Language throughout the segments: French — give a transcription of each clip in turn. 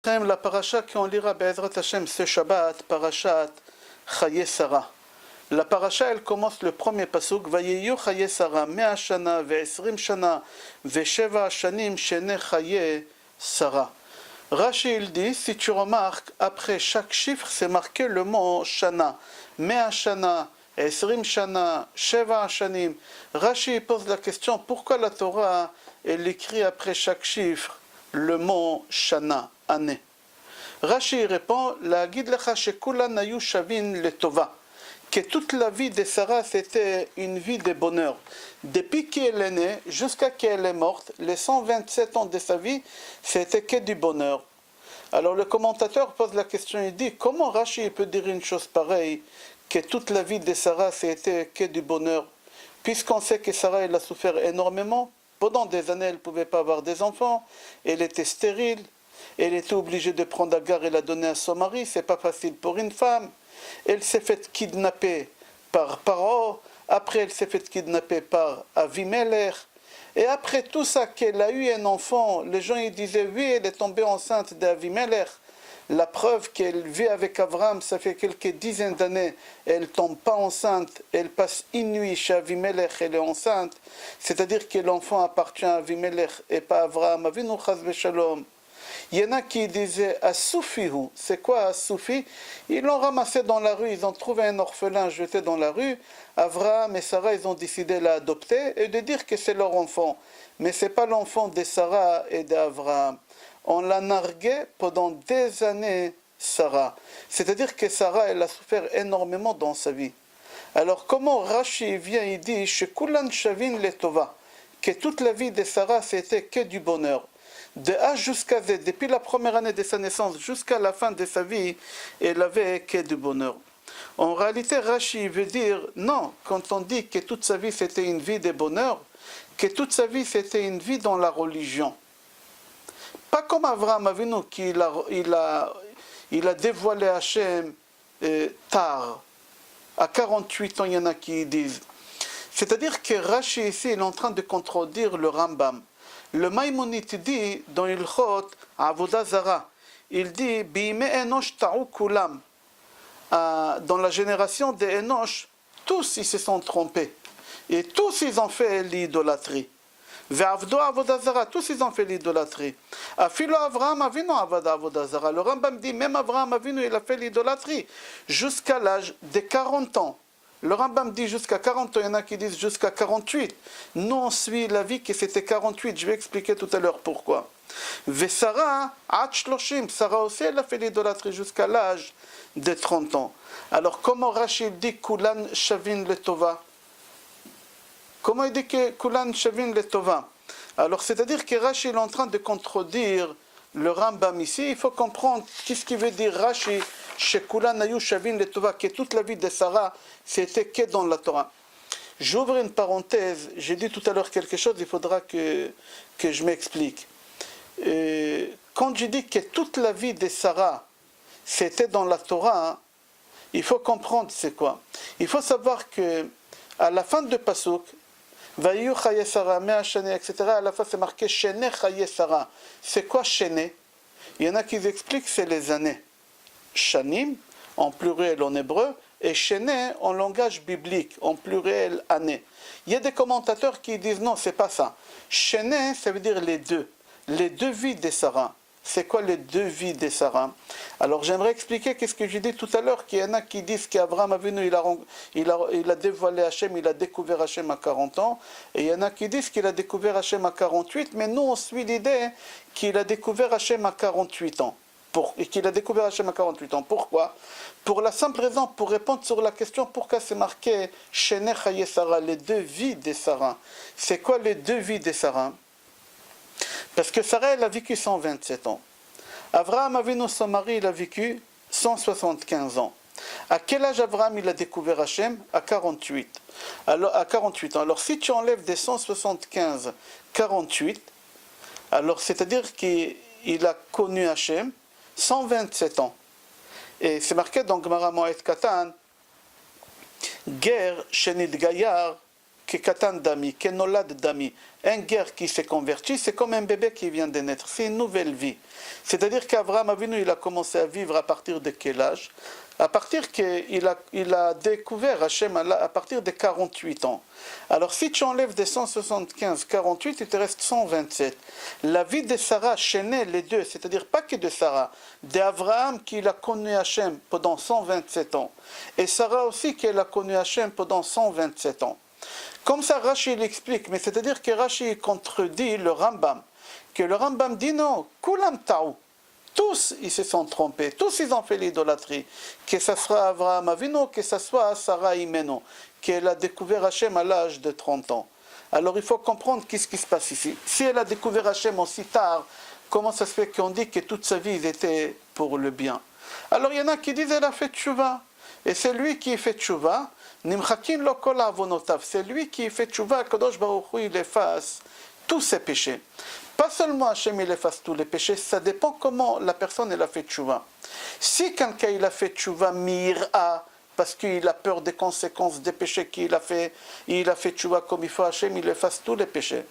La paracha qu'on lira Be'ezrat Hashem ce Shabbat, parashat Chaye Sarah. La paracha elle commence le premier pasuk Vayeyu Chaye Sarah 100 shana ve'esrim shana ve'sheva shanim shene Chaye Sarah. Rashi il dit, si tu remarques, après chaque chiffre c'est marqué le mot shana. 100 shana, esrim shana, sheva shanim. Rashi pose la question, pourquoi la Torah elle écrit après chaque chiffre le mot shana, année? Rashi répond, la guide lecha shekulan hayu shavin letova, que toute la vie de Sarah c'était une vie de bonheur. Depuis qu'elle est née jusqu'à qu'elle est morte, les 127 ans de sa vie, c'était que du bonheur. Alors le commentateur pose la question, il dit, comment Rashi peut dire une chose pareille, que toute la vie de Sarah c'était que du bonheur, puisqu'on sait que Sarah elle a souffert énormément. Pendant des années, elle ne pouvait pas avoir des enfants, elle était stérile, elle était obligée de prendre Agar et la donner à son mari, c'est pas facile pour une femme. Elle s'est faite kidnapper par Paro, après elle s'est faite kidnapper par Avimelech, et après tout ça qu'elle a eu un enfant, les gens ils disaient oui, elle est tombée enceinte d'Avimelech. La preuve qu'elle vit avec Abraham, ça fait quelques dizaines d'années, elle ne tombe pas enceinte, elle passe une nuit chez Avimelech, elle est enceinte, c'est-à-dire que l'enfant appartient à Avimelech et pas à Abraham, Avinu chas v'shalom. Il y en a qui disaient Asoufihu, c'est quoi Asoufi? Ils l'ont ramassé dans la rue, ils ont trouvé un orphelin jeté dans la rue. Abraham et Sarah, ils ont décidé de l'adopter et de dire que c'est leur enfant. Mais ce n'est pas l'enfant de Sarah et d'Abraham. On l'a nargué pendant des années, Sarah. C'est-à-dire que Sarah, elle a souffert énormément dans sa vie. Alors comment Rashi vient, il dit Shekulan shavin letova, que toute la vie de Sarah, c'était que du bonheur. De A jusqu'à Z, depuis la première année de sa naissance jusqu'à la fin de sa vie, elle avait que du bonheur. En réalité, Rashi veut dire, non, quand on dit que toute sa vie c'était une vie de bonheur, que toute sa vie c'était une vie dans la religion. Pas comme Avraham Avinu, qu'il a dévoilé Hachem tard. À 48 ans, il y en a qui disent. C'est-à-dire que Rashi ici, il est en train de contredire le Rambam. Le Maïmonide dit dans Ilchot Avodah Zara, il dit Bime Enosh ta'u kulam. Dans la génération des Enosh, tous ils se sont trompés et tous ils ont fait l'idolâtrie. Ve'avdo Avodah Zara, tous ils ont fait l'idolâtrie. Afilo Avraham Avinu Avodah Zara. Le Rambam dit même Avraham Avinu il a fait l'idolâtrie jusqu'à l'âge de 40 ans. Le Rambam dit jusqu'à 40 ans, il y en a qui disent jusqu'à 48. Nous, on suit l'avis que c'était 48. Je vais expliquer tout à l'heure pourquoi. Sarah, Sarah aussi, elle a fait l'idolâtrie jusqu'à l'âge de 30 ans. Alors, comment Rachid dit Kulan Shavin Letova? Comment il dit que Kulan Shavin Letova? Alors, c'est-à-dire que Rachid est en train de contredire le Rambam ici. Il faut comprendre qu'est-ce qu'il veut dire Rashi chez Kulan Hayu Shavin Letova, que toute la vie de Sarah, c'était que dans la Torah. J'ouvre une parenthèse, j'ai dit tout à l'heure quelque chose, il faudra que je m'explique. Quand je dis que toute la vie de Sarah, c'était dans la Torah, il faut comprendre c'est quoi. Il faut savoir que à la fin de Pasuk, Vayu Chaye Sarah, Mea Shane, etc., à la fin c'est marqué Shene Chaye Sarah. C'est quoi Shene? Il y en a qui expliquent c'est les années. Shanim, en pluriel en hébreu, et Shene en langage biblique, en pluriel année. Il y a des commentateurs qui disent non, c'est pas ça. Shene, ça veut dire les deux vies de Sarah. C'est quoi les deux vies de Sarah? Alors j'aimerais expliquer qu'est-ce que j'ai dit tout à l'heure, qu'il y en a qui disent qu'Abraham Avinu il a dévoilé Hachem, il a découvert Hachem à 40 ans, et il y en a qui disent qu'il a découvert Hachem à 48, mais nous on suit l'idée qu'il a découvert Hachem à 48 ans. Et qu'il a découvert Hachem à 48 ans. Pourquoi? Pour la simple raison, pour répondre sur la question pourquoi c'est marqué Shene Chaye Sarah, les deux vies de Sarah. C'est quoi les deux vies de Sarah? Parce que Sarah, elle a vécu 127 ans. Abraham Avinu, son mari, il a vécu 175 ans. À quel âge Abraham il a découvert Hachem? À 48. Alors, à 48 ans. Alors si tu enlèves des 175, 48, alors c'est-à-dire qu'il a connu Hachem 127 ans. Et c'est marqué dans Gemara Moed Katan, Ger Shenit Gayar Kekatan Dami, Kenolad Dami. Un guerre qui s'est converti, c'est comme un bébé qui vient de naître. C'est une nouvelle vie. C'est-à-dire qu'Abraham Avinu, il a commencé à vivre à partir de quel âge? À partir qu'il a découvert Hachem à partir de 48 ans. Alors si tu enlèves des 175, 48, il te reste 127. La vie de Sarah chaînait les deux, c'est-à-dire pas que de Sarah, d'Abraham qui a connu Hachem pendant 127 ans. Et Sarah aussi qui a connu Hachem pendant 127 ans. Comme ça Rashi l'explique, mais c'est-à-dire que Rashi contredit le Rambam. Que le Rambam dit non, Kulam Ta'ou. Tous, ils se sont trompés. Tous, ils ont fait l'idolâtrie. Que ce soit Avraham Avinu, que ce soit Sarah Imeno, qu'elle a découvert Hachem à l'âge de 30 ans. Alors, il faut comprendre qu'est-ce qui se passe ici. Si elle a découvert Hachem aussi tard, comment ça se fait qu'on dit que toute sa vie était pour le bien? Alors, il y en a qui disent qu'elle a fait tchouva. Et c'est lui qui fait tchouva. Nimchakin lo kol avonotav. C'est lui qui fait tchouva. Kadosh Baruch Hu, il efface tous ses péchés. Pas seulement Hachem il efface tous les péchés, ça dépend comment la personne elle a fait tchouva. Si quelqu'un il a fait tchouva mir'a, parce qu'il a peur des conséquences des péchés qu'il a fait, il a fait tchouva comme il faut, Hachem il efface tous les péchés.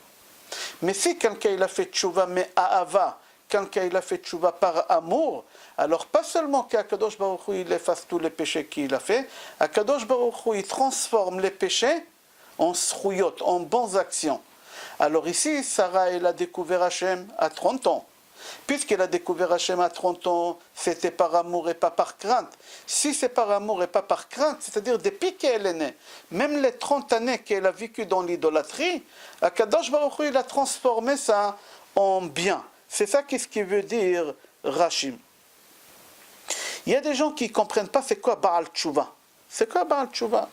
Mais si quelqu'un il a fait tchouva mais a'ava, quelqu'un il a fait tchouva par amour, alors pas seulement qu'Akadosh Baruch Hu il efface tous les péchés qu'il a fait, Akadosh Baruch Hu il transforme les péchés en srouyot, en bonnes actions. Alors ici, Sarah, elle a découvert Hachem à 30 ans. Puisqu'elle a découvert Hachem à 30 ans, c'était par amour et pas par crainte. Si c'est par amour et pas par crainte, c'est-à-dire depuis qu'elle est née, même les 30 années qu'elle a vécues dans l'idolâtrie, Akadosh Baruch Hu, il a transformé ça en bien. C'est ça qu'est-ce qui veut dire Rachim. Il y a des gens qui ne comprennent pas c'est quoi Baal Tshuva. C'est quoi Baal Tshuva?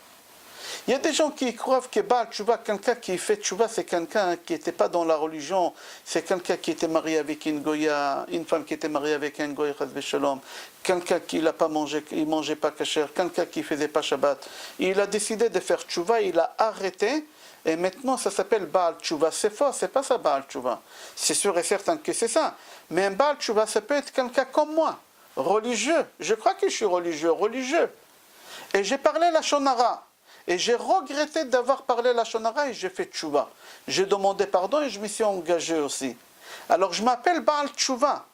Il y a des gens qui croient que Baal Tshuva, quelqu'un qui fait Tshuva, c'est quelqu'un qui n'était pas dans la religion, c'est quelqu'un qui était marié avec une goya, une femme qui était mariée avec un goy, quelqu'un qui n'a pas mangé, il mangeait pas kasher, quelqu'un qui faisait pas Shabbat. Il a décidé de faire Tshuva, il a arrêté, et maintenant ça s'appelle Baal Tshuva. C'est faux, c'est pas ça Baal Tshuva. C'est sûr et certain que c'est ça. Mais un Baal Tshuva, ça peut être quelqu'un comme moi, religieux. Je crois que je suis religieux. Et j'ai parlé la Shonara. Et j'ai regretté d'avoir parlé la Shonara et j'ai fait tchouva. J'ai demandé pardon et je me suis engagé aussi. Alors je m'appelle Baal Tchouva.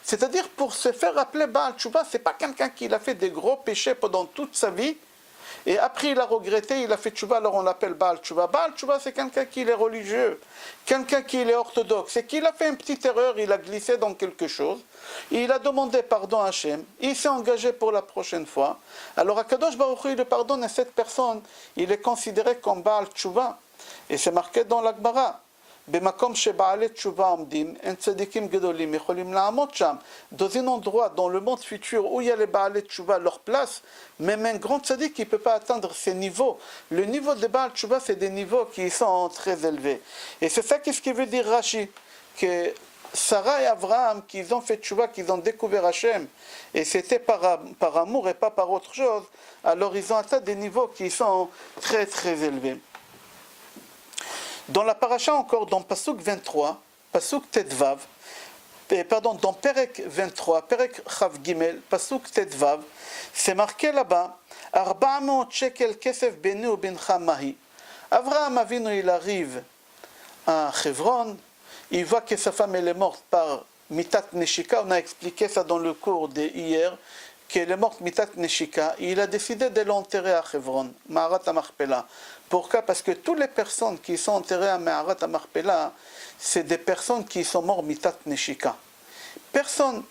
C'est-à-dire pour se faire appeler Baal Tchouva, ce n'est pas quelqu'un qui a fait des gros péchés pendant toute sa vie. Et après il a regretté, il a fait tchouva, alors on l'appelle Baal Tchouva. Baal Tchouva c'est quelqu'un qui est religieux, quelqu'un qui est orthodoxe. C'est qu'il a fait une petite erreur, il a glissé dans quelque chose. Il a demandé pardon à Hachem, il s'est engagé pour la prochaine fois. Alors Akadosh Baruch Hu, il le pardonne à cette personne, il est considéré comme Baal Tchouva. Et c'est marqué dans l'Agmara. Bemakom sheba'alet tshuva omdim, en tzadikim gedolim yecholim la'amot sham. Dans un endroit, dans le monde futur, où il y a les ba'alet tshuva, leur place, même un grand tzadik, il ne peut pas atteindre ces niveaux. Le niveau de Baal Tshuva, c'est des niveaux qui sont très élevés. Et c'est ça qu'est-ce qui veut dire Rashi, que Sarah et Abraham, qu'ils ont fait tchouva, qu'ils ont découvert Hachem, et c'était par amour et pas par autre chose, alors ils ont atteint des niveaux qui sont très très élevés. Dans la paracha encore, dans Pasuk 23, Pasuk Tetvav, dans Perek 23, Perek Chav Gimel, Pasuk Tetvav, c'est marqué là-bas, 400 shekel kesef beni ou bincha mahi. Avraham Avinu, il arrive à Hebron, il voit que sa femme elle est morte par Mitat Neshika, on a expliqué ça dans le cours d'hier, qu'elle est morte Mitat Neshika, et il a décidé de l'enterrer à Hebron, Ma'arat HaMachpelah. Pourquoi? Parce que toutes les personnes qui sont enterrées à Ma'arat HaMachpelah, c'est des personnes qui sont mortes Mitat Neshika. Personne,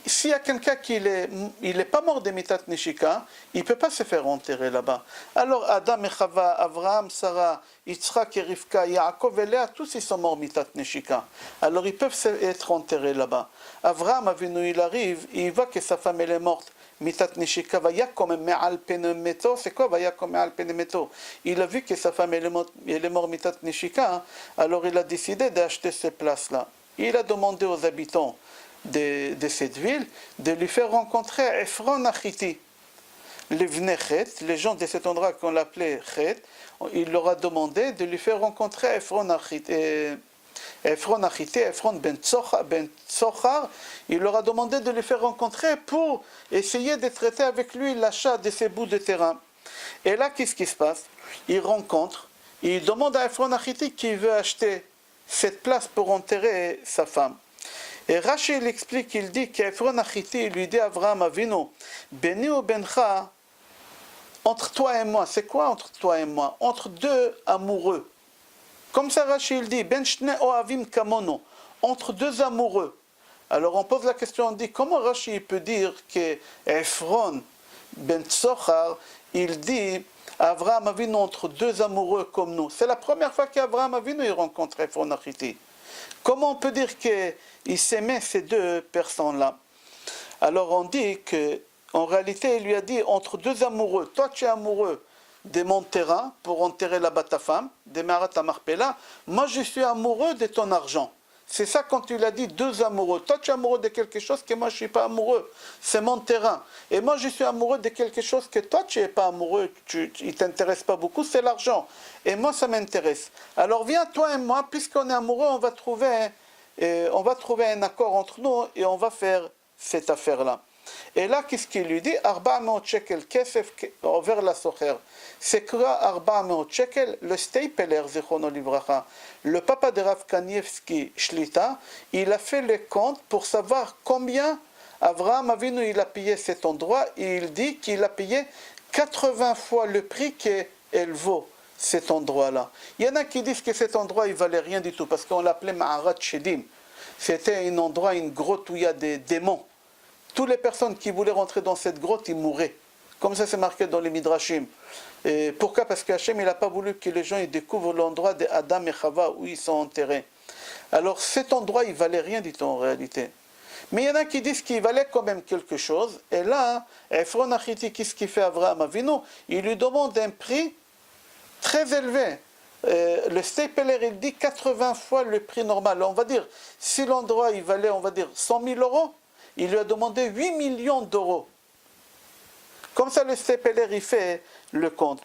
s'il y a quelqu'un qui n'est pas mort de Mitat Neshika, il ne peut pas se faire enterrer là-bas. Alors Adam et Chava, Avraham, Sarah, Yitzhak et Rivka, Yaakov et Léa, tous ils sont morts Mitat Neshika. Alors ils peuvent être enterrés là-bas. Avraham Avinu, il arrive, il voit que sa femme elle est morte. Mitat Neshika, vayakom me'al penemeto. C'est quoi vayakom me'al penemeto? Il a vu que sa femme elle est morte Mitat Neshika, alors il a décidé d'acheter ces places-là. Il a demandé aux habitants de cette ville de lui faire rencontrer Ephron Achiti. Les Vnei Chet, les gens de cet endroit qu'on l'appelait Chet, il leur a demandé de lui faire rencontrer Ephron Achiti. Ephron ben Tsochar, il leur a demandé de lui faire rencontrer pour essayer de traiter avec lui l'achat de ces bouts de terrain. Et là, qu'est-ce qui se passe? Il rencontre, il demande à Ephron Achiti qui veut acheter cette place pour enterrer sa femme. Et Rashi il explique, il dit qu'Ephron Achiti lui dit à Avraham Avinu, Beni ou Bencha, entre toi et moi, c'est quoi entre toi et moi? Entre deux amoureux. Comme ça Rashi il dit, Ben Shne Oavim Kamono, entre deux amoureux. Alors on pose la question, on dit, comment Rashi peut dire que Ephron Ben Tsochar, il dit Avraham Avinu entre deux amoureux comme nous? C'est la première fois qu'Avraham Avinu il rencontre Ephron Achiti. Comment on peut dire qu'il s'aimait ces deux personnes-là? Alors on dit qu'en réalité il lui a dit entre deux amoureux, toi tu es amoureux de mon terrain pour enterrer là-bas ta femme, de Me'arat HaMachpelah, moi je suis amoureux de ton argent. C'est ça quand il a dit deux amoureux. Toi tu es amoureux de quelque chose que moi je ne suis pas amoureux. C'est mon terrain. Et moi je suis amoureux de quelque chose que toi tu n'es pas amoureux, il ne t'intéresse pas beaucoup, c'est l'argent. Et moi ça m'intéresse. Alors viens toi et moi, puisqu'on est amoureux, on va trouver un accord entre nous et on va faire cette affaire-là. Et là, qu'est-ce qu'il lui dit? 400 shekel kesef over la socher. C'est quoi 400 shekel? Le Stapler, zichrono livracha, le papa de Rav Kanievski Shlita, il a fait les comptes pour savoir combien Avraham Avinu il a payé cet endroit. Et il dit qu'il a payé 80 fois le prix qu'elle vaut, cet endroit-là. Il y en a qui disent que cet endroit il valait rien du tout parce qu'on l'appelait Ma'arat Shedim. C'était un endroit, une grotte où il y a des démons. Toutes les personnes qui voulaient rentrer dans cette grotte, ils mouraient. Comme ça, c'est marqué dans les Midrashim. Et pourquoi? Parce qu'Hachem, il n'a pas voulu que les gens ils découvrent l'endroit d'Adam et Chava où ils sont enterrés. Alors cet endroit, il valait rien du tout en réalité. Mais il y en a qui disent qu'il valait quand même quelque chose. Et là, Ephron Achiti, qu'est-ce qu'il fait Avraham Avinu? Il lui demande un prix très élevé. Le Stapler, il dit 80 fois le prix normal. On va dire, si l'endroit, il valait, on va dire, 100 000 euros, il lui a demandé 8 millions d'euros. Comme ça, le Stapler, il fait le compte.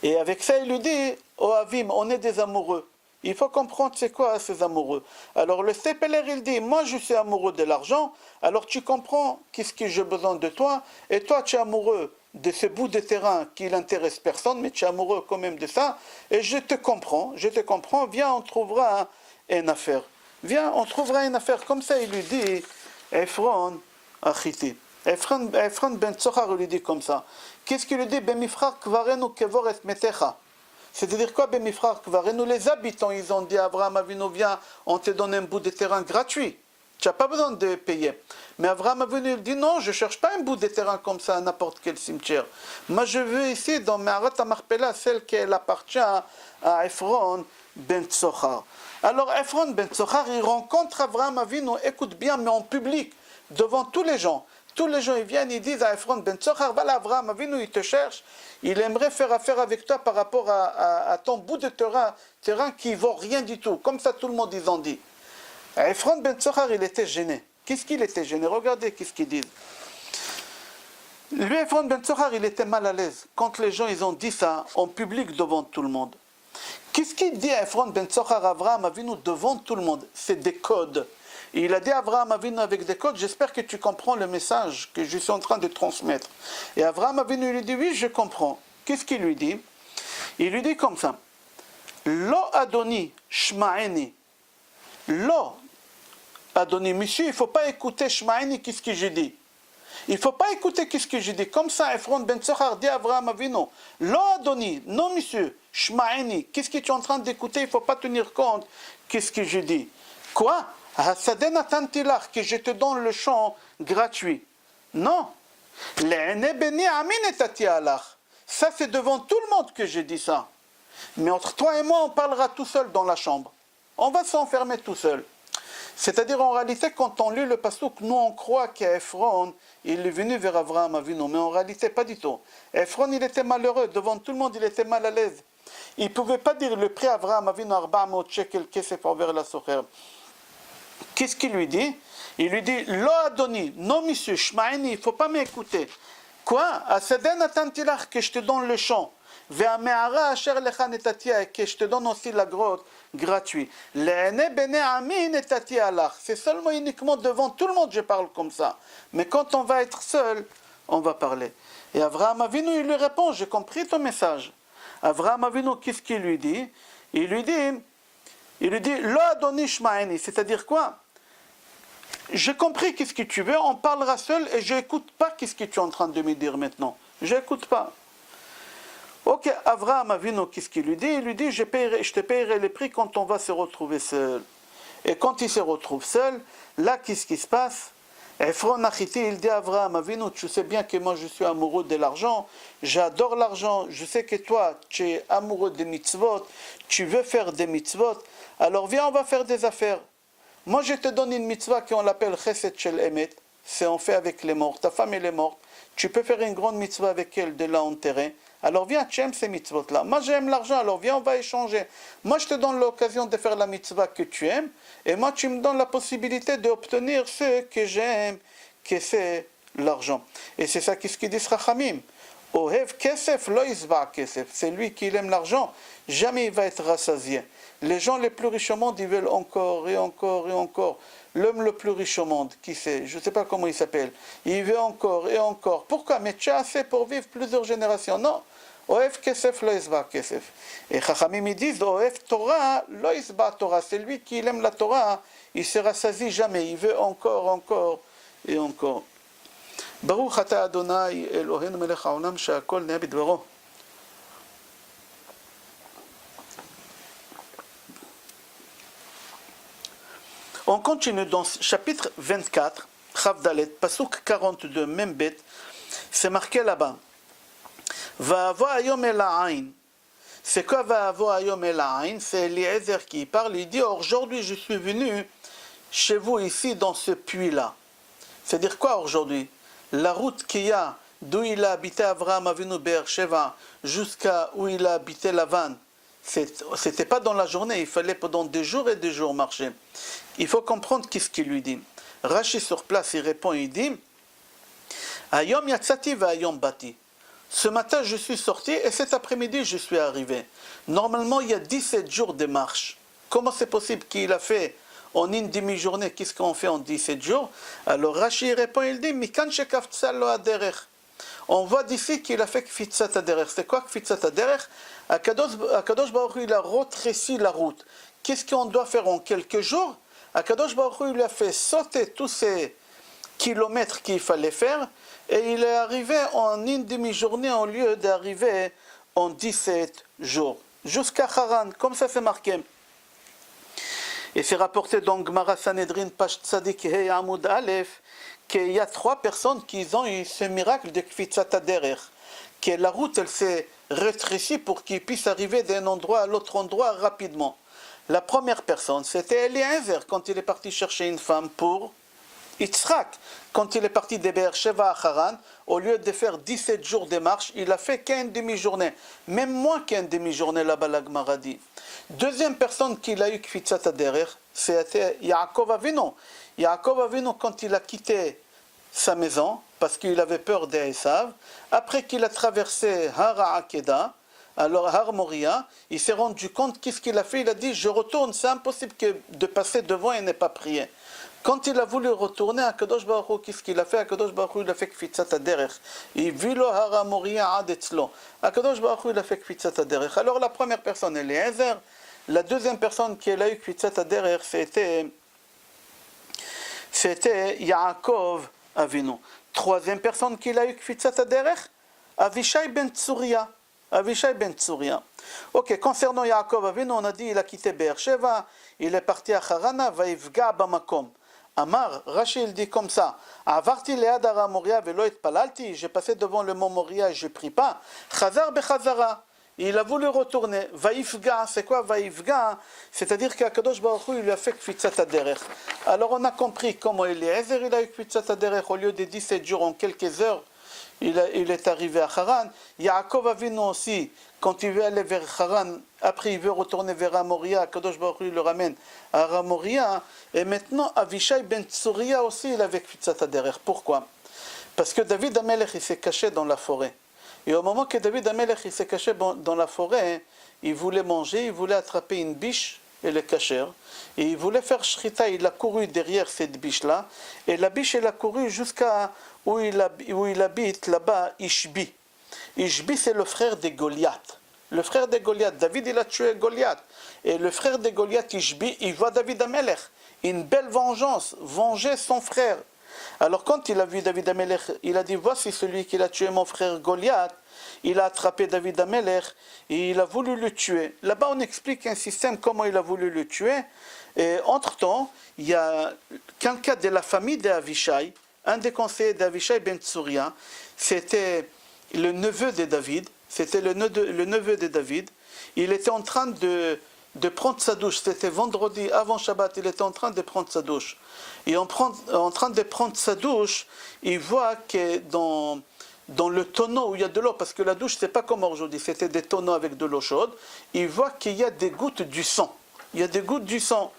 Et avec ça, il lui dit, oh Avim, on est des amoureux. Il faut comprendre c'est quoi ces amoureux. Alors le Stapler, il dit, moi je suis amoureux de l'argent, alors tu comprends qu'est-ce que j'ai besoin de toi, et toi tu es amoureux de ce bout de terrain qui n'intéresse personne, mais tu es amoureux quand même de ça, et je te comprends, viens on trouvera une affaire. Viens, on trouvera une affaire. Comme ça, il lui dit, Ephron Achiti. Ephron ben Tsochar lui dit comme ça. Qu'est-ce qu'il lui dit? Bemifrar kvarenu kevor et metecha. C'est-à-dire quoi, Bemifrar kvarenu? Les habitants, ils ont dit à Avraham Avinu, viens, on te donne un bout de terrain gratuit. Tu n'as pas besoin de payer. Mais Avraham Avinu, il dit, non, je ne cherche pas un bout de terrain comme ça à n'importe quel cimetière. Moi, je veux ici, dans Me'arat HaMachpelah, celle qui appartient à Ephron ben Tsochar. Alors Ephron ben Tsochar, il rencontre Avraham Avinu, écoute bien, mais en public, devant tous les gens. Tous les gens, ils viennent, ils disent à Ephron ben Tsochar, voilà, Avraham Avinu, il te cherche, il aimerait faire affaire avec toi par rapport à ton bout de terrain qui ne vaut rien du tout. Comme ça, tout le monde, ils ont dit. Ephron ben Tsochar, il était gêné. Qu'est-ce qu'il était gêné? Regardez qu'est-ce qu'ils disent. Lui, Ephron ben Tsochar, il était mal à l'aise quand les gens, ils ont dit ça en public devant tout le monde. Qu'est-ce qu'il dit à Ephron ben Tsochar, Avraham Avinu, devant tout le monde? C'est des codes. Et il a dit à Avraham Avinu avec des codes, j'espère que tu comprends le message que je suis en train de transmettre. Et Avraham Avinu lui dit, oui, je comprends. Qu'est-ce qu'il lui dit? Il lui dit comme ça. Lo Adoni Shma'eni. Lo Adoni, monsieur, il ne faut pas écouter Shma'eni, qu'est-ce que je dis? Il ne faut pas écouter qu'est-ce que je dis. Comme ça, Ephron ben Tsochar dit à Avraham Avinu, Lo Adoni, non monsieur, Shma'eni, qu'est-ce que tu es en train d'écouter? Il ne faut pas tenir compte qu'est-ce que je dis. Quoi? Que je te donne le champ gratuit. Non. Ça, c'est devant tout le monde que j'ai dit ça. Mais entre toi et moi, on parlera tout seul dans la chambre. On va s'enfermer tout seul. C'est-à-dire, en réalité, quand on lit le passouk, nous, on croit qu'Ephron, il est venu vers Avraham Avinu. Mais en réalité, pas du tout. Ephron, il était malheureux. Devant tout le monde, il était mal à l'aise. Il ne pouvait pas dire le prix Avraham Avinu, 400 shekel kesef over la socher. Qu'est-ce qu'il lui dit? Il lui dit, Lo Adoni, non monsieur, Shma'eni, il ne faut pas m'écouter. Quoi? Asaden atantilach, que je te donne le champ. Ve'ame'ara asher lecha netatia, que je te donne aussi la grotte gratuite. Le'ene bene ami netatia alach. C'est seulement uniquement devant tout le monde je parle comme ça. Mais quand on va être seul, on va parler. Et Avraham Avinu, il lui répond, j'ai compris ton message. Avraham Avinu, qu'est-ce qu'il lui dit? Il lui dit, Lo Adoni Shma'eni, c'est-à-dire quoi? J'ai compris qu'est-ce que tu veux, on parlera seul et je n'écoute pas qu'est-ce que tu es en train de me dire maintenant. Je n'écoute pas. Ok, Avraham Avinu, qu'est-ce qu'il lui dit? Il lui dit, je te paierai les prix quand on va se retrouver seul. Et quand il se retrouve seul, là, qu'est-ce qui se passe? Ephron Achiti, il dit à Avraham Avinu, tu sais bien que moi je suis amoureux de l'argent, j'adore l'argent, je sais que toi tu es amoureux des mitzvot, tu veux faire des mitzvot, alors viens on va faire des affaires. Moi je te donne une mitzvah qu'on l'appelle Chesed Shel Emet, c'est on fait avec les morts, ta femme elle est morte, tu peux faire une grande mitzvah avec elle de la enterrer. Alors viens, tu aimes ces mitzvot-là. Moi j'aime l'argent, alors viens, on va échanger. Moi je te donne l'occasion de faire la mitzvah que tu aimes, et moi tu me donnes la possibilité d'obtenir ce que j'aime, que c'est l'argent. Et c'est ça qu'est-ce qu'ils disent Chachamim. Ohev kesef lo yisba kesef. C'est lui qui aime l'argent, jamais il va être rassasié. Les gens les plus riches au monde, ils veulent encore et encore et encore. L'homme le plus riche au monde, qui c'est? Je ne sais pas comment il s'appelle. Il veut encore et encore. Pourquoi? Mais tu as assez pour vivre plusieurs générations. Non. Oev kesef lo yisba kesef. Et Chachamim ils disent Oev Torah lo yisba Torah. C'est lui qui aime la Torah, il ne se rassasie jamais. Il veut encore, encore et encore. Baruch ata Adonai Eloheinu melech haolam she'akol neh bidvaro. On continue dans chapitre 24, Chavdalet, Pasuk 42, même bête, c'est marqué là-bas. Va'avo hayom el ha'ain. C'est quoi Va'avo hayom el ha'ain? C'est Eliezer qui parle, il dit aujourd'hui je suis venu chez vous ici dans ce puits-là. C'est-à-dire quoi aujourd'hui? La route qu'il y a d'où il a habité Avraham Avinu Be'er Sheva jusqu'à où il a habité Lavan. C'était pas dans la journée, il fallait pendant des jours et des jours marcher. Il faut comprendre qu'est-ce qu'il lui dit. Rashi sur place, il répond, il dit Ayom yatsati va ayom bati. Ce matin, je suis sorti et cet après-midi, je suis arrivé. Normalement, il y a 17 jours de marche. Comment c'est possible qu'il a fait en une demi-journée? Qu'est-ce qu'on fait en 17 jours? Alors Rashi répond, il dit Mikan shekaftsal lo aderech. On voit d'ici qu'il a fait Kfitzat Aderech. C'est quoi Kfitzat Aderech? Akadosh Baruch Hu, il a retréci la route. Qu'est-ce qu'on doit faire en quelques jours? Akadosh Baruch Hu, il a fait sauter tous ces kilomètres qu'il fallait faire et il est arrivé en une demi-journée au lieu d'arriver en 17 jours. Jusqu'à Haran, comme ça c'est marqué. Et c'est rapporté dans Gemara Sanhedrin, page Tzadik Hei Amud Aleph, qu'il y a 3 personnes qui ont eu ce miracle de Kfitzat Aderech, que la route elle s'est rétrécie pour qu'ils puissent arriver d'un endroit à l'autre endroit rapidement. La première personne, c'était Eliezer, quand il est parti chercher une femme pour Yitzhak. Quand il est parti de Be'er Sheva à Haran, au lieu de faire 17 jours de marche, il a fait qu'une demi-journée. Même moins qu'une demi-journée là-bas, la Gemara dit. Deuxième personne qu'il a eu Kfitzat Aderech, c'était Yaakov Avinu. Yaakov Avinu, quand il a quitté sa maison, parce qu'il avait peur d'Esav, après qu'il a traversé Har Akeda, alors Har Moria, il s'est rendu compte qu'est-ce qu'il a fait. Il a dit, je retourne, c'est impossible de passer devant et ne pas prier. Quand il a voulu retourner à Kadosh Baruch Hu, qu'est-ce qu'il a fait? Kadosh Baruch Hu, il a fait Kfitzat Aderech. Il vit le Har Moria ad etzlo. Kadosh Baruch Hu, il a fait Kfitzat Aderech. Alors la première personne, elle est Eliezer. La deuxième personne qui a eu Kfitzat Aderech, c'était Yaakov Avinu. Troisième personne qui a eu Kfitzat Aderech, Avishai ben Tsuria. Avishai ben Tsuria. Ok, concernant Yaakov Avinu, on a dit il a quitté Be'er Sheva, il est parti à Harana, Vaivga bamakom. Amar, Rashi il dit comme ça, Avarti lead Har Moria velo etpalalti, j'ai passé devant le mont Moria et je prie pas. Chazar bechazara. Il a voulu retourner. Vaifga, c'est quoi Vaifga? C'est-à-dire qu'Akadosh Baruch Hu, il lui a fait Kfitzat Aderech. Alors on a compris comment Eliezer, il a eu Kfitzat Aderech au lieu de 17 jours en quelques heures. Il est arrivé à Haran. Yaakov Avinu aussi, quand il veut aller vers Haran, après il veut retourner vers Amoria, Akadosh Baruch Hu le ramène à Amoria. Et maintenant, Avishai ben Tsuria aussi, il avait Kfitzat Aderech. Pourquoi? Parce que David Amelech, il s'est caché dans la forêt. Et au moment que David Amelech il s'est caché dans la forêt, il voulait manger, il voulait attraper une biche et le cacher. Et il voulait faire shrita, il a couru derrière cette biche-là. Et la biche, elle a couru jusqu'à où il habite là-bas, Ishbi. Ishbi, c'est le frère de Goliath. le frère de Goliath. David, il a tué Goliath. Et le frère de Goliath, Ishbi, il voit David Amelech. Une belle vengeance, venger son frère. Alors quand il a vu David Amelech, il a dit, voici celui qui a tué mon frère Goliath. Il a attrapé David Amelech et il a voulu le tuer. Là-bas, on explique un système comment il a voulu le tuer. Et entre-temps, il y a quelqu'un de la famille d'Avishai, un des conseillers d'Avishai ben Tsouria, c'était le neveu de David, Il était en train de prendre sa douche, c'était vendredi avant Shabbat, il était en train de prendre sa douche. Et en train de prendre sa douche, il voit que dans le tonneau où il y a de l'eau, parce que la douche, c'est pas comme aujourd'hui, c'était des tonneaux avec de l'eau chaude, il voit qu'il y a des gouttes du sang. Il y a des gouttes du sang.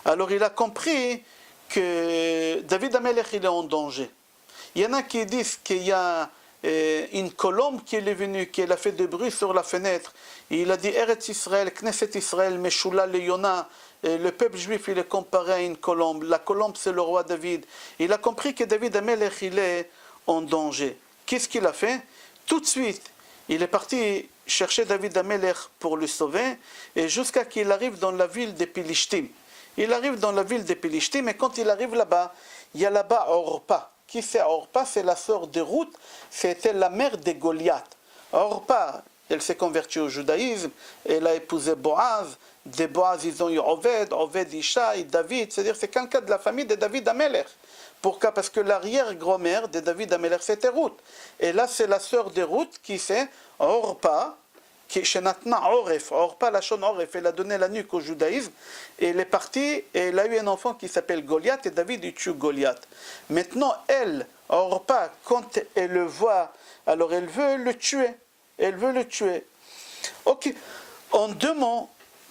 Alors il a compris que David Amelech, il est en danger. Il y en a qui disent qu'il y a une colombe qui est venue, qui a fait du bruit sur la fenêtre. Et il a dit, Eretz Israël, Knesset Israël, Meshula le Yona. Le peuple juif, il est comparé à une colombe. La colombe, c'est le roi David. Il a compris que David Amelech, il est en danger. Qu'est-ce qu'il a fait? Tout de suite, il est parti chercher David Amelech pour le sauver, et jusqu'à qu'il arrive dans la ville de Pilishtim. Il arrive dans la ville de Pilishtim, et quand il arrive là-bas, il y a là-bas Orpa. Qui c'est Orpa? C'est la sœur de Ruth, c'était la mère de Goliath. Orpa, elle s'est convertie au judaïsme, elle a épousé Boaz. De Boaz, ils ont eu Oved Ishaï, David, c'est-à-dire c'est quelqu'un de la famille de David Amelech. Pourquoi? Parce que l'arrière-grand-mère de David Amelech, c'était Ruth. Et là, c'est la sœur de Ruth qui c'est Orpa, qui est Shenatna Oref. Orpa, la Shon Oref, elle a donné la nuque au judaïsme. Et elle est partie, et elle a eu un enfant qui s'appelle Goliath, et David, il tue Goliath. Maintenant, elle, Orpa, quand elle le voit, alors elle veut le tuer. Elle veut le tuer. Ok. En deux mots,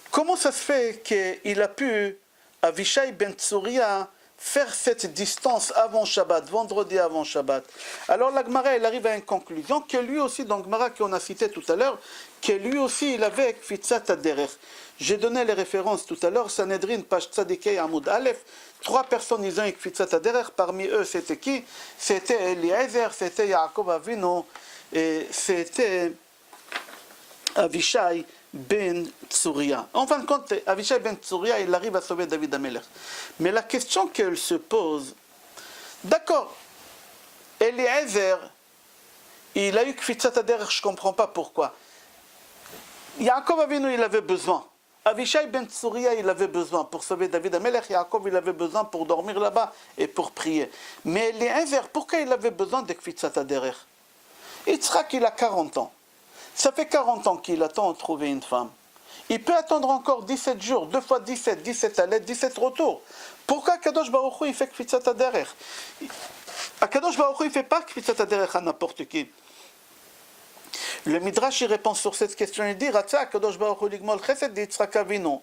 comment ça se fait qu'il a pu, Avishai ben Tsouria, faire cette distance avant Shabbat, vendredi avant Shabbat? Alors la Gemara, elle arrive à une conclusion que lui aussi, dans Gemara qu'on a cité tout à l'heure, que lui aussi il avait Kfitzat Aderech. J'ai donné les références tout à l'heure, Sanhedrin, page Tzadikei, Amoud Aleph. 3 personnes, ils ont Kfitzat Aderech. Parmi eux, c'était qui? C'était Eliezer, c'était Yaakov Avinu, et c'était Avishai ben Tsouria. En fin de compte, Avishai ben Tsouria, il arrive à sauver David Amelech. Mais la question qu'elle se pose, d'accord, Eliezer, il a eu Kfitzat Aderech, je ne comprends pas pourquoi. Yaakov Avinu, il avait besoin. Avishai ben Tsouria, il avait besoin pour sauver David Amelech. Yaakov, il avait besoin pour dormir là-bas et pour prier. Mais Eliezer, pourquoi il avait besoin de Kfitzat Aderech? Yitzhak, il a 40 ans. Ça fait 40 ans qu'il attend de trouver une femme. Il peut attendre encore 17 jours, 2 fois 17, 17 allées, 17 retours. Pourquoi Kadosh Baruch Hu, il fait Kfitzat Aderech? Kadosh Baruch Hu, il ne fait pas Kfitzat Aderech à n'importe qui. Le Midrash, il répond sur cette question, il dit, Ratza Kadosh Baruch Hu ligmol chesed d'Yitzhak Avinu.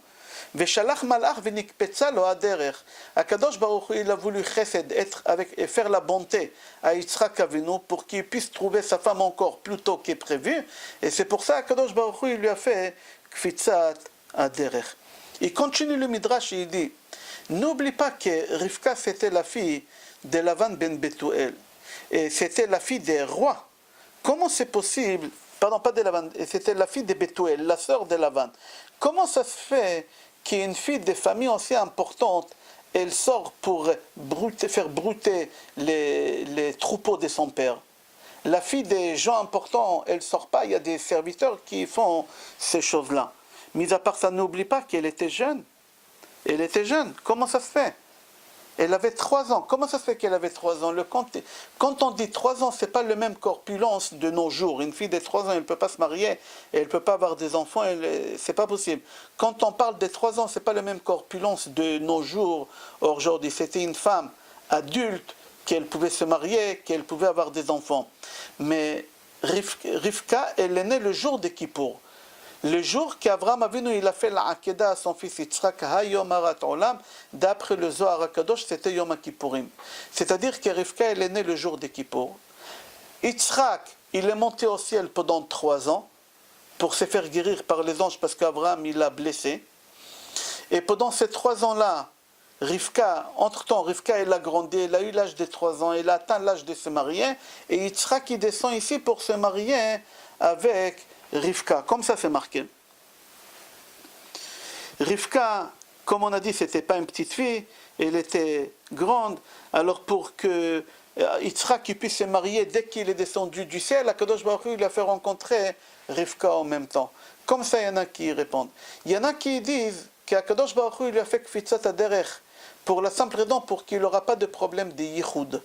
Veshalach malach venikpetza lo aderech. Akadosh Baruch Hu, il a voulu chesed, être avec et faire la bonté à Yitzhak Avinu pour qu'il puisse trouver sa femme encore plus tôt qu'est prévu. Et c'est pour ça qu'Akadosh Baruch Hu, il lui a fait kfitzat aderech. Il continue le Midrash, il dit, n'oublie pas que Rivka, c'était la fille de Lavan ben Betuel. Et c'était la fille des rois. Comment c'est possible? Pardon, pas de Lavan, c'était la fille de Betuel, la sœur de Lavan. Comment ça se fait qu'une fille de famille aussi importante, elle sort pour faire brouter les troupeaux de son père? La fille des gens importants, elle ne sort pas, il y a des serviteurs qui font ces choses-là. Mis à part ça, n'oublie pas qu'elle était jeune. Elle était jeune, comment ça se fait? Elle avait 3 ans. Comment ça se fait qu'elle avait 3 ans? Quand on dit 3 ans, ce n'est pas le même corpulence de nos jours. Une fille de 3 ans, elle ne peut pas se marier, et elle ne peut pas avoir des enfants, ce n'est pas possible. Quand on parle de 3 ans, ce n'est pas le même corpulence de nos jours aujourd'hui. C'était une femme adulte, qu'elle pouvait se marier, qu'elle pouvait avoir des enfants. Mais Rivka, elle est née le jour de Kippour. Le jour qu'Abraham Avinu il a fait l'Akedah à son fils Yitzhak, Hayom Harat Olam, d'après le Zohar HaKadosh, c'était Yom Kippourim. C'est-à-dire que Rivka, elle est née le jour de Kippour. Yitzhak, il est monté au ciel pendant 3 ans pour se faire guérir par les anges parce qu'Abraham il l'a blessé. Et pendant ces 3 ans-là, Rivka, entre-temps, Rivka, elle a grandi, elle a eu l'âge de 3 ans, elle a atteint l'âge de se marier, et Yitzhak, il descend ici pour se marier avec Rivka, comme ça c'est marqué. Rivka, comme on a dit, c'était pas une petite fille, elle était grande. Alors pour que Yitzhak puisse se marier dès qu'il est descendu du ciel, Akadosh Baruch Hu, il a fait rencontrer Rivka en même temps. Comme ça, il y en a qui répondent. Il y en a qui disent qu'Akadosh Baruch Hu, il a fait Kfitzat Haderech pour la simple raison pour qu'il n'aura pas de problème de yichud.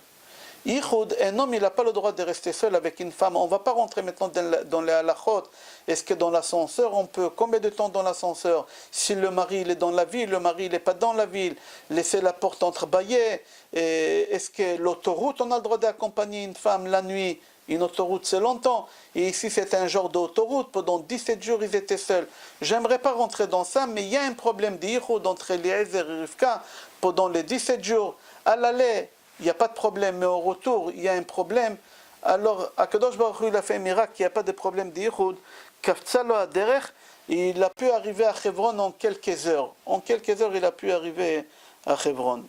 Yichud, un homme, il n'a pas le droit de rester seul avec une femme. On ne va pas rentrer maintenant dans les halachot. Est-ce que dans l'ascenseur, on peut, combien de temps dans l'ascenseur? Si le mari il est dans la ville, le mari il n'est pas dans la ville, laisser la porte entrebâillée. Est-ce que l'autoroute, on a le droit d'accompagner une femme la nuit? Une autoroute, c'est longtemps. Et ici, c'est un genre d'autoroute. Pendant 17 jours, ils étaient seuls. J'aimerais pas rentrer dans ça, mais il y a un problème d'Yichud entre Eliezer et Rivka. Pendant les 17 jours, à l'aller, il n'y a pas de problème, mais au retour, il y a un problème. Alors, Akadosh Baruch Hu, il a fait un miracle, il n'y a pas de problème d'Yichud. Kaftzalo Haderech, il a pu arriver à Hebron en quelques heures. En quelques heures, il a pu arriver à Hebron.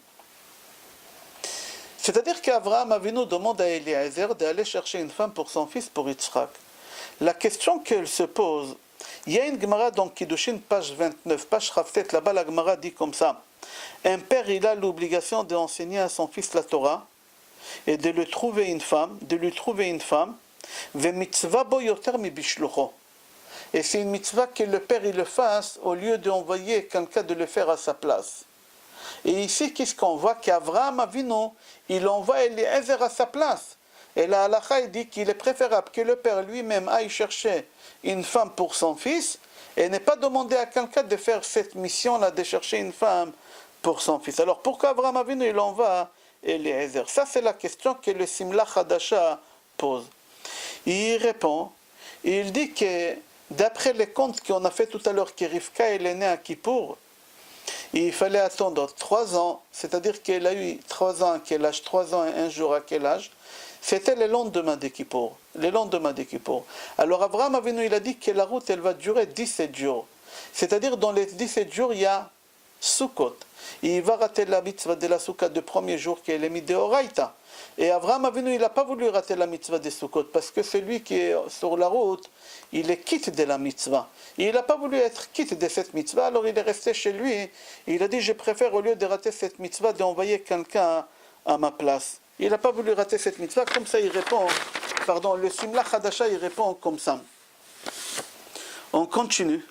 C'est-à-dire qu'Abraham Avinu demande à Eliezer d'aller chercher une femme pour son fils, pour Yitzhak. La question qu'elle se pose, il y a une Gemara dans Kiddushin, page 29, page Chavtet, là-bas la Gemara dit comme ça. Un père, il a l'obligation d'enseigner à son fils la Torah et de lui trouver une femme, ve mitzvah bo yoter mi bishlucho. Et c'est une mitzvah que le père il le fasse au lieu d'envoyer quelqu'un de le faire à sa place. Et ici, qu'est-ce qu'on voit? Qu'Avraham Avinu, il envoie Eliezer à sa place. Et la halakha, il dit qu'il est préférable que le père lui-même aille chercher une femme pour son fils et n'est pas demander à quelqu'un de faire cette mission-là, de chercher une femme pour son fils. Alors pourquoi Avraham Avinu, il envoie Eliezer? Ça, c'est la question que le Simla Hadasha pose. Il répond, il dit que d'après les comptes qu'on a fait tout à l'heure, que Rivka, elle est née à Kippour, il fallait attendre 3 ans, c'est-à-dire qu'elle a eu 3 ans à quel âge? 3 ans et 1 jour à quel âge? C'était le lendemain de Kippour. Alors Abraham Avinu, il a dit que la route, elle va durer 17 jours. C'est-à-dire dans les 17 jours, il y a Sukkot. Il va rater la mitzvah de la Sukkot du premier jour qui est le Mideoraita. Et Abraham Avinu, il n'a pas voulu rater la mitzvah de Sukkot parce que celui qui est sur la route, il est quitte de la mitzvah. Il n'a pas voulu être quitte de cette mitzvah, alors il est resté chez lui. Il a dit, je préfère au lieu de rater cette mitzvah, d'envoyer quelqu'un à ma place. Il n'a pas voulu rater cette mitzvah, comme ça il répond, le Simla Hadasha, il répond comme ça. On continue.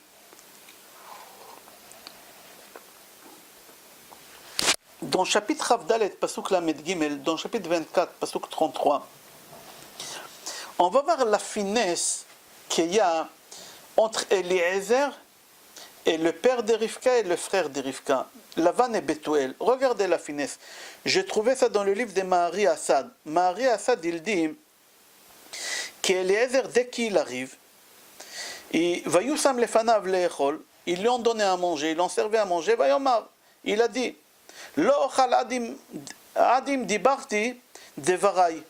Dans le chapitre Ravdalet, Pasuk Lamed Gimel, dans le chapitre 24, Pasuk 33, on va voir la finesse qu'il y a entre Eliezer et le père de Rivka et le frère de Rivka, Lavan et Bethuel. Regardez la finesse. J'ai trouvé ça dans le livre de Mahari Assad. Mahari Assad, il dit qu'Eliezer, dès qu'il arrive, Vayusam lefanav leechol, ils lui ont donné à manger, ils l'ont servi à manger, Vayomar, il a dit, Lo ochal adim dibarti devarai.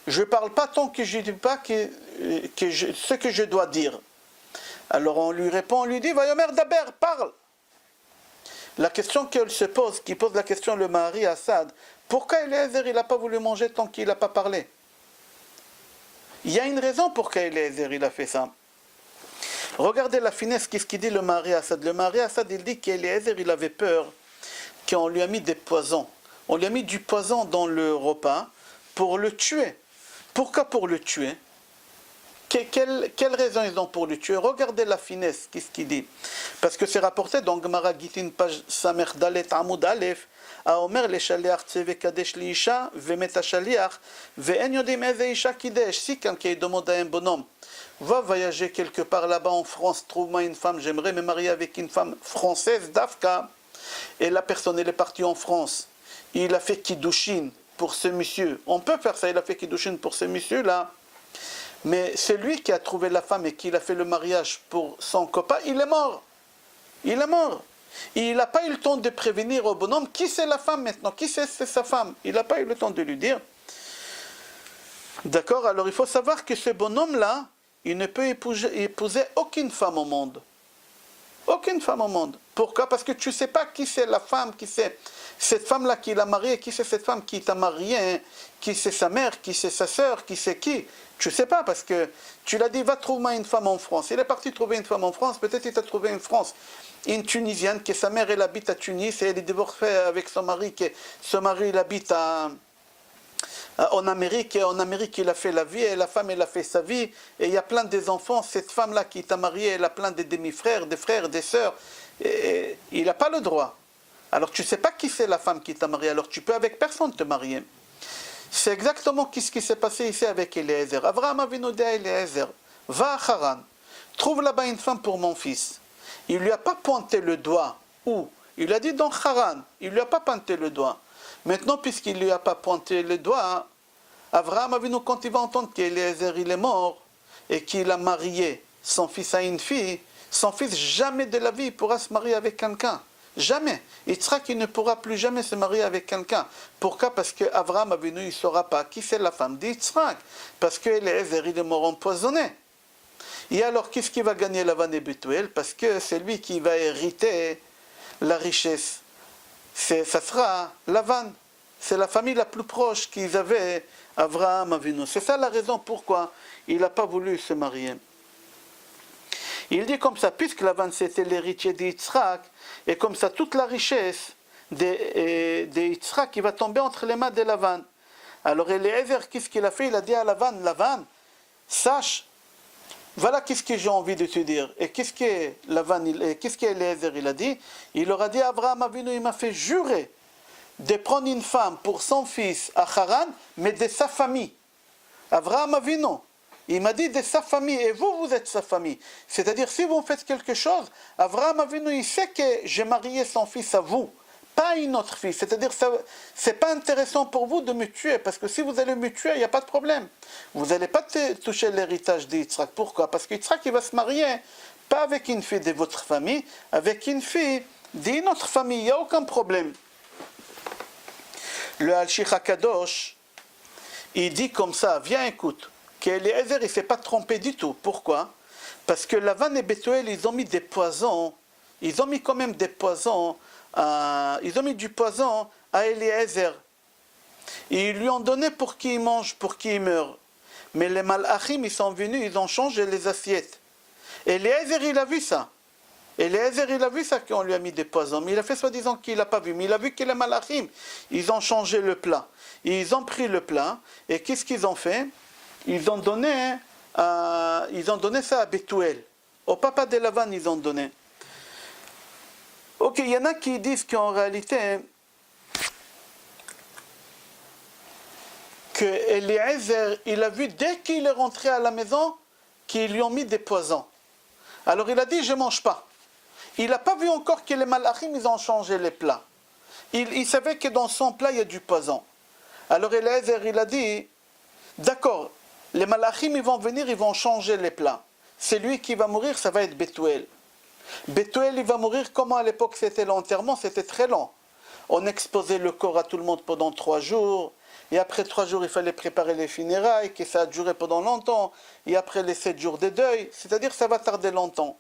Je ne parle pas tant que je ne dis pas ce que je dois dire. Alors on lui répond, on lui dit, Vayomer Daber, parle. La question qu'elle se pose, qui pose la question le Mahari Assad, pourquoi Eliezer il n'a pas voulu manger tant qu'il n'a pas parlé? Il y a une raison pourquoi Eliezer il a fait ça. Regardez la finesse, qu'est-ce qu'il dit le Mahari Assad. Le Mahari Assad, il dit qu'Eliezer il avait peur qu'on lui a mis des poisons. On lui a mis du poison dans le repas pour le tuer. Pourquoi pour le tuer? Quelle raison ils ont pour le tuer? Regardez la finesse, qu'est-ce qu'il dit? Parce que c'est rapporté dans Gemara Gitin, page Samer Dalet Amud Aleph, à Omer le Shaliach Tzeve Kadesh li Isha, Vemet Shaliach, Ve'en yodim eze Isha Kidesh. Si quelqu'un demande à un bonhomme, va voyager quelque part là-bas en France, trouve-moi une femme, j'aimerais me marier avec une femme française d'Afka, et la personne elle est partie en France, il a fait Kiddushin pour ce monsieur. On peut faire ça, il a fait Kiddushin pour ce monsieur-là. Mais celui qui a trouvé la femme et qui a fait le mariage pour son copain, il est mort. Il est mort. Il n'a pas eu le temps de prévenir au bonhomme qui c'est la femme maintenant, qui c'est sa femme. Il n'a pas eu le temps de lui dire. D'accord? Alors il faut savoir que ce bonhomme-là, il ne peut épouser aucune femme au monde. Aucune femme au monde. Pourquoi? Parce que tu ne sais pas qui c'est la femme, qui c'est cette femme-là qui l'a mariée, qui c'est cette femme qui t'a marié, qui c'est sa mère, qui c'est sa sœur, qui c'est qui. Tu ne sais pas parce que tu l'as dit, va trouver une femme en France. Il est parti trouver une femme en France, peut-être il t'a trouvé une France. Une Tunisienne, que sa mère elle habite à Tunis et elle est divorcée avec son mari, que ce mari il habite en Amérique, et en Amérique il a fait la vie, et la femme elle a fait sa vie, et il y a plein des enfants, cette femme-là qui t'a marié, elle a plein de demi-frères, des frères, des sœurs, et il n'a pas le droit. Alors tu ne sais pas qui c'est la femme qui t'a marié, alors tu peux avec personne te marier. C'est exactement ce qui s'est passé ici avec Eliezer. Abraham Avinu dit à Eliezer, va à Haran, trouve là-bas une femme pour mon fils. Il ne lui a pas pointé le doigt. Où? Il a dit dans Haran, il ne lui a pas pointé le doigt. Maintenant, puisqu'il ne lui a pas pointé le doigt, Abraham Avinu, quand il va entendre qu'Eliezer il est mort et qu'il a marié son fils à une fille, son fils jamais de la vie il pourra se marier avec quelqu'un. Jamais. Yitzhak il ne pourra plus jamais se marier avec quelqu'un. Pourquoi? Parce qu'Abraham Avinu il ne saura pas qui c'est la femme d'Yitzhak. Parce qu'Eliezer il est mort empoisonné. Et alors qu'est-ce qui va gagner Lavan et Bethuel? Parce que c'est lui qui va hériter la richesse. Ça sera Lavan. C'est la famille la plus proche qu'ils avaient, Abraham Avinu. C'est ça la raison pourquoi il n'a pas voulu se marier. Il dit comme ça, puisque Lavan c'était l'héritier d'Yitzhak, et comme ça toute la richesse de Yitzhak qui va tomber entre les mains de Lavan. Alors Eliezer, qu'est-ce qu'il a fait? Il a dit à Lavan, Lavan, sache, voilà qu'est-ce que j'ai envie de te dire. Et qu'est-ce qu'Eliezer il a dit? Il leur a dit, Abraham Avinu, il m'a fait jurer de prendre une femme pour son fils à Haran, mais de sa famille. Abraham Avinu, il m'a dit de sa famille, et vous, vous êtes sa famille. C'est-à-dire, si vous faites quelque chose, Abraham Avinu, il sait que j'ai marié son fils à vous, pas à une autre fille. C'est-à-dire, c'est pas intéressant pour vous de me tuer, parce que si vous allez me tuer, il n'y a pas de problème. Vous n'allez pas toucher l'héritage d'Yitzhak. Pourquoi? Parce qu'Yitzhak, il va se marier, pas avec une fille de votre famille, avec une fille d'une autre famille. Il n'y a aucun problème. Le Al-Shich HaKadosh, il dit comme ça, viens écoute, qu'Eliezer il ne s'est pas trompé du tout. Pourquoi? Parce que Lavan et Bethuel, ils ont mis des poisons, ils ont mis quand même des poisons, ils ont mis du poison à Eliezer. Et ils lui ont donné pour qu'il mange, pour qu'il meure. Mais les Malachim, ils sont venus, ils ont changé les assiettes. Eliezer, il a vu ça. Eliezer, il a vu ça qu'on lui a mis des poisons, mais il a fait soi-disant qu'il n'a pas vu. Mais il a vu que les Malachim, ils ont changé le plat. Ils ont pris le plat, et qu'est-ce qu'ils ont fait? Ils ont donné ça à Bethuel. Au papa de Lavan, ils ont donné. Ok, il y en a qui disent qu'en réalité, que Eliezer, il a vu dès qu'il est rentré à la maison, qu'ils lui ont mis des poisons. Alors il a dit, je ne mange pas. Il n'a pas vu encore que les Malachim, ils ont changé les plats. Il savait que dans son plat, il y a du poison. Alors Eliezer, il a dit, d'accord, les Malachim, ils vont venir, ils vont changer les plats. C'est lui qui va mourir, ça va être Bethuel. Bethuel, il va mourir, comment à l'époque c'était l'enterrement? C'était très long. On exposait le corps à tout le monde pendant 3 jours. Et après 3 jours, il fallait préparer les funérailles, que ça a duré pendant longtemps. Et après les 7 jours de deuil, c'est-à-dire ça va tarder longtemps.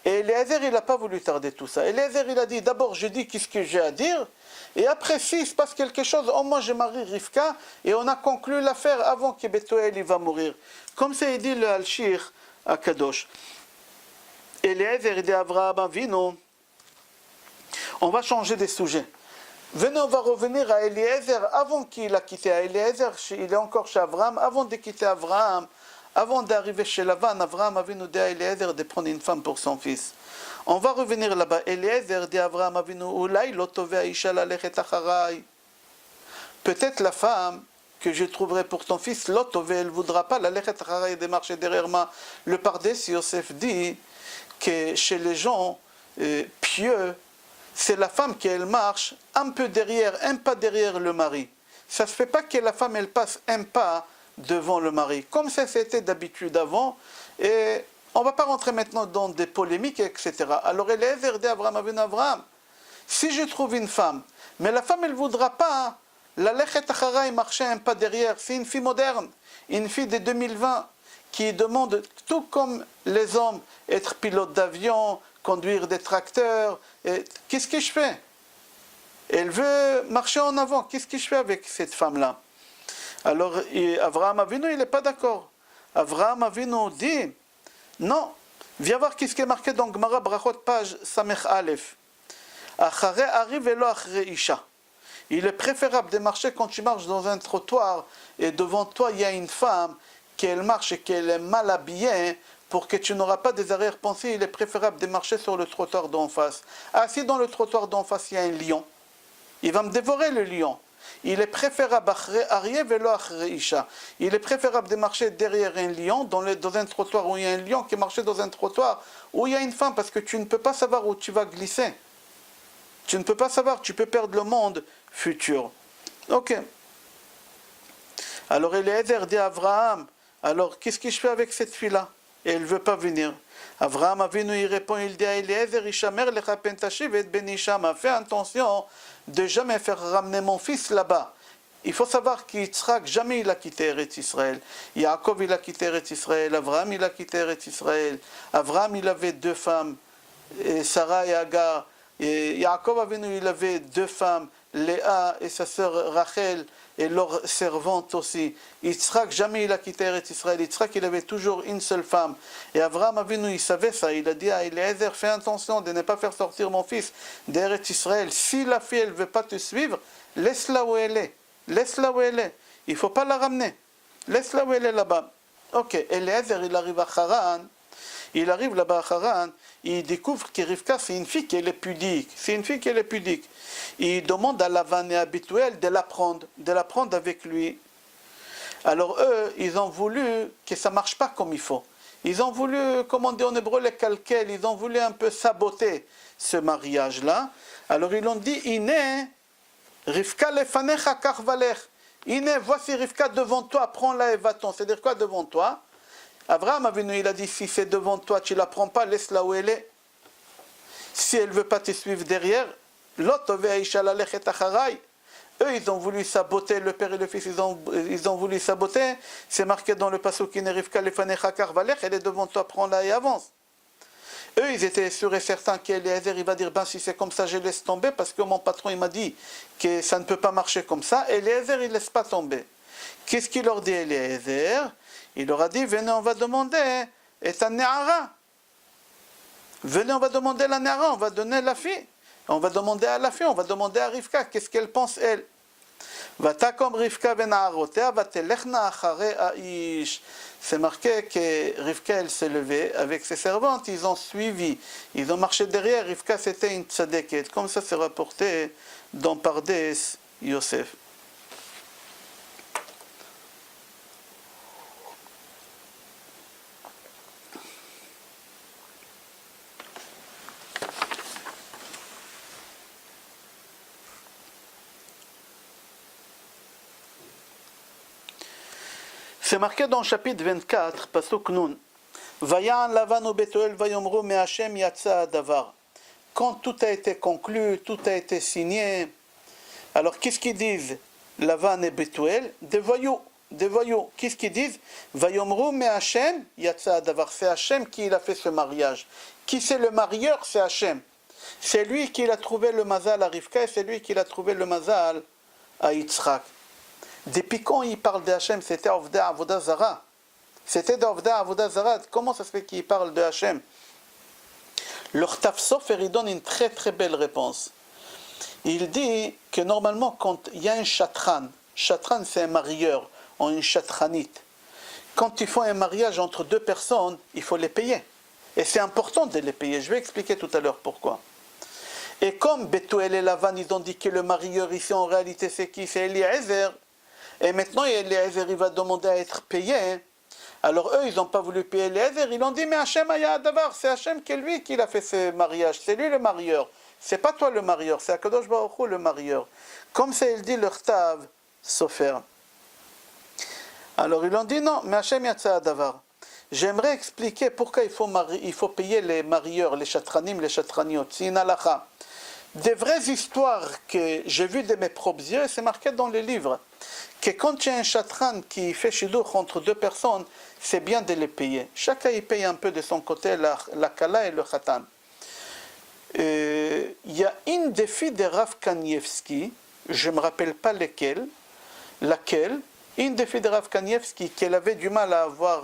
Et Eliezer, il n'a pas voulu tarder tout ça. Eliezer, il a dit, d'abord, je dis qu'est-ce que j'ai à dire. Et après, s'il se passe quelque chose, au moins je marie Rivka. Et on a conclu l'affaire avant que Bethuel il va mourir. Comme ça, il dit le Al-Shich HaKadosh. Eliezer, il dit à Abraham Avinu, on va changer de sujet. Venez, on va revenir à Eliezer avant qu'il a quitté. Eliezer, il est encore chez Abraham. Avant de quitter Abraham, avant d'arriver chez Lavan, Abraham Avinu dit à Eliezer de prendre une femme pour son fils. On va revenir là-bas. Eliezer dit à Abraham Avinu, Ulai lo tove aisha lalechet acharai. Peut-être la femme que je trouverai pour ton fils, lo tove, elle ne voudra pas lalechet acharai de marcher derrière moi. Le Pardes Yosef dit que chez les gens pieux, c'est la femme qui elle marche un peu derrière, un pas derrière le mari. Ça ne se fait pas que la femme elle passe un pas devant le mari, comme ça c'était d'habitude avant, et on ne va pas rentrer maintenant dans des polémiques, etc. Alors Eliezer dit à Abraham Avinu, Abraham, si je trouve une femme, mais la femme elle ne voudra pas, la lechet acharai marcher un pas derrière, c'est une fille moderne, une fille de 2020, qui demande, tout comme les hommes, être pilote d'avion, conduire des tracteurs. Qu'est-ce que je fais? Elle veut marcher en avant. Qu'est-ce que je fais avec cette femme-là? Alors, Avraham Avinu, il n'est pas d'accord. Avraham Avinu dit, non, viens voir qu'est-ce qui est marqué dans Gemara Brachot, page Samech Aleph. Achare arrive et lo achare isha. Il est préférable de marcher quand tu marches dans un trottoir et devant toi il y a une femme, qu'elle marche et qu'elle est mal habillée, pour que tu n'auras pas des arrière-pensées, il est préférable de marcher sur le trottoir d'en face. Ah, si dans le trottoir d'en face il y a un lion, il va me dévorer le lion. Il est préférable il est préférable de marcher derrière un lion dans un trottoir où il y a un lion que marcher dans un trottoir où il y a une femme, parce que tu ne peux pas savoir où tu vas glisser. Tu ne peux pas savoir, tu peux perdre le monde futur. Ok. Alors Eliezer dit à Abraham, alors qu'est-ce que je fais avec cette fille-là? Et elle ne veut pas venir. Abraham Avinu, il répond, il dit à Eliezer, Ishamer lecha pentashiv et ben Ishama, fais attention de jamais faire ramener mon fils là-bas. Il faut savoir qu'Yitzhak, jamais il a quitté Eretz Israël. Yaakov, il a quitté Eretz Israël. Abraham, il a quitté Eretz Israël. Abraham, il avait 2 femmes, Sarah et Agar. Et Yaakov Avinu, il avait 2 femmes, Léa et sa sœur Rachel, et leur servante aussi. Yitzhak, jamais il a quitté Eretz Israël. Yitzhak, il avait toujours une seule femme. Et Abraham Avinu, il savait ça. Il a dit à Eliezer, fais attention de ne pas faire sortir mon fils d'Eretz Israël. Si la fille, elle ne veut pas te suivre, laisse-la où elle est. Laisse-la où elle est. Il ne faut pas la ramener. Laisse-la où elle est là-bas. Ok, Eliezer, il arrive à Haran. Il arrive là-bas à Haran. Il découvre que Rivka, c'est une fille qui est pudique. C'est une fille qui est pudique. Il demande à Lavan et à Bethuel de la prendre avec lui. Alors eux, ils ont voulu que ça ne marche pas comme il faut. Ils ont voulu, comme on dit en hébreu, les calquels, ils ont voulu un peu saboter ce mariage-là. Alors ils ont dit, Iné, Rivka lefanecha karvalech. Iné, voici Rivka devant toi, prends-la et va-t'en. C'est-à-dire quoi devant toi? Abraham Avinu, il a dit, si c'est devant toi, tu ne la prends pas, laisse-la où elle est. Si elle ne veut pas te suivre derrière, l'autre eux, ils ont voulu saboter, le père et le fils, ils ont voulu saboter. C'est marqué dans le passage qui n'arrive qu'à l'Efanecha Karvalech, elle est devant toi, prends-la et avance. Eux, ils étaient sûrs et certains qu'Eliezer, il va dire, ben si c'est comme ça, je laisse tomber, parce que mon patron, il m'a dit que ça ne peut pas marcher comme ça. Eliezer, il ne laisse pas tomber. Qu'est-ce qu'il leur dit, Eliezer? Il leur a dit, venez, on va demander, et ta Néhara. Venez, on va demander la Néhara, on va donner la fille. On va demander à la fille, on va demander à Rivka, qu'est-ce qu'elle pense, elle. Vatakom Rivka vena'arotea vatelechna achare aish. C'est marqué que Rivka, elle s'est levée avec ses servantes, ils ont suivi, ils ont marché derrière. Rivka, c'était une tzadeket, comme ça c'est rapporté dans Pardes Yosef. C'est marqué dans le chapitre 24, Pasuk Nun. Vayan Lavan ou Bethuel vayomru me Hashem yatsa davar. Quand tout a été conclu, tout a été signé, alors qu'est-ce qu'ils disent Lavan et Bethuel? Des voyous. Qu'est-ce qu'ils disent? Vayomru me Hashem yatsa davar. C'est Hashem qui a fait ce mariage. Qui c'est le marieur? C'est Hashem. C'est lui qui a trouvé le mazal à Rivka et c'est lui qui a trouvé le mazal à Yitzhak. Depuis quand il parle de Hachem, c'était Ovda Avoda Zara. C'était d'Ovda Avoda Zara. Comment ça se fait qu'il parle de Hachem? Le Chtaf Sofer, il donne une très très belle réponse. Il dit que normalement, quand il y a un chatran c'est un marieur, ou une chatranite. Quand il faut un mariage entre 2 personnes, il faut les payer. Et c'est important de les payer. Je vais expliquer tout à l'heure pourquoi. Et comme Bethuel et Lavan, ils ont dit que le marieur ici, en réalité, c'est qui? C'est Eliezer. Et maintenant, Eliezer, il va demander à être payé. Alors eux, ils n'ont pas voulu payer Eliezer. Ils ont dit, mais Hachem Aya Davar, c'est Hachem qui est lui qui a fait ce mariage. C'est lui le marieur. C'est pas toi le marieur, c'est Akadosh Baruch Hu le marieur. Comme ça, il dit le Chtav Sofer. Alors ils ont dit, non, mais Hachem Yatsa Davar. J'aimerais expliquer pourquoi il faut payer les marieurs, les chatranim, les chatraniot. C'est une halakha. Des vraies histoires que j'ai vues de mes propres yeux, c'est marqué dans les livres, que quand il y a un chatran qui fait shidduch entre 2 personnes, c'est bien de les payer. Chacun y paye un peu de son côté, la kala et le khatan. Il y a une des filles de Rav Kanievski, je ne me rappelle pas laquelle, une des filles de Rav Kanievski, qu'elle avait du mal à avoir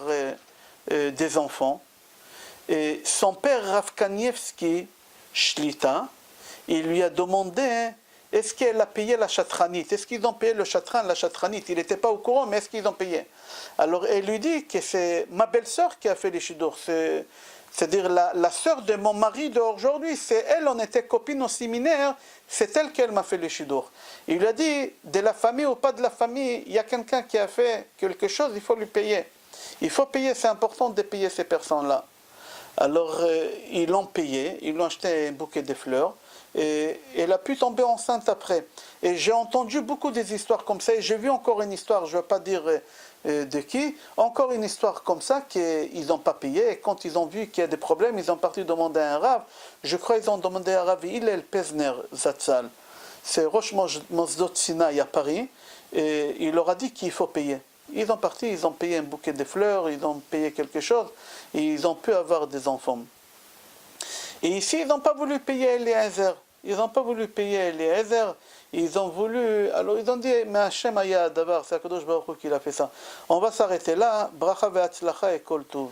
des enfants. Et son père, Rav Kanievski, Shlita, il lui a demandé est-ce qu'elle a payé la chatranite, est-ce qu'ils ont payé le chatran, la chatranite. Il n'était pas au courant, mais est-ce qu'ils ont payé? Alors elle lui dit que c'est ma belle-sœur qui a fait les chidours, c'est-à-dire la sœur de mon mari d'aujourd'hui, c'est elle, on était copines au séminaire, c'est elle qui m'a fait les chidours. Il lui a dit, de la famille ou pas de la famille, il y a quelqu'un qui a fait quelque chose, il faut lui payer. Il faut payer, c'est important de payer ces personnes-là. Alors ils l'ont payé, ils l'ont acheté un bouquet de fleurs, et elle a pu tomber enceinte après. Et j'ai entendu beaucoup des histoires comme ça, et j'ai vu encore une histoire, je ne vais pas dire de qui, encore une histoire comme ça, qu'ils n'ont pas payé, et quand ils ont vu qu'il y a des problèmes, ils ont parti demander à un Rav, je crois qu'ils ont demandé à un Rav Hillel Pesner Zatzal, c'est Rosh Mosdot Sinaï à Paris, et il leur a dit qu'il faut payer. Ils ont parti, ils ont payé un bouquet de fleurs, ils ont payé quelque chose, et ils ont pu avoir des enfants. Et ici, ils n'ont pas voulu payer Eliezer. Ils n'ont pas voulu payer Eliezer. Ils ont voulu... Alors, ils ont dit, mais Hachem Aya Davar, c'est Akadosh Baruch Hu qui a fait ça. On va s'arrêter là. Bracha ve'atzlacha et kol tov.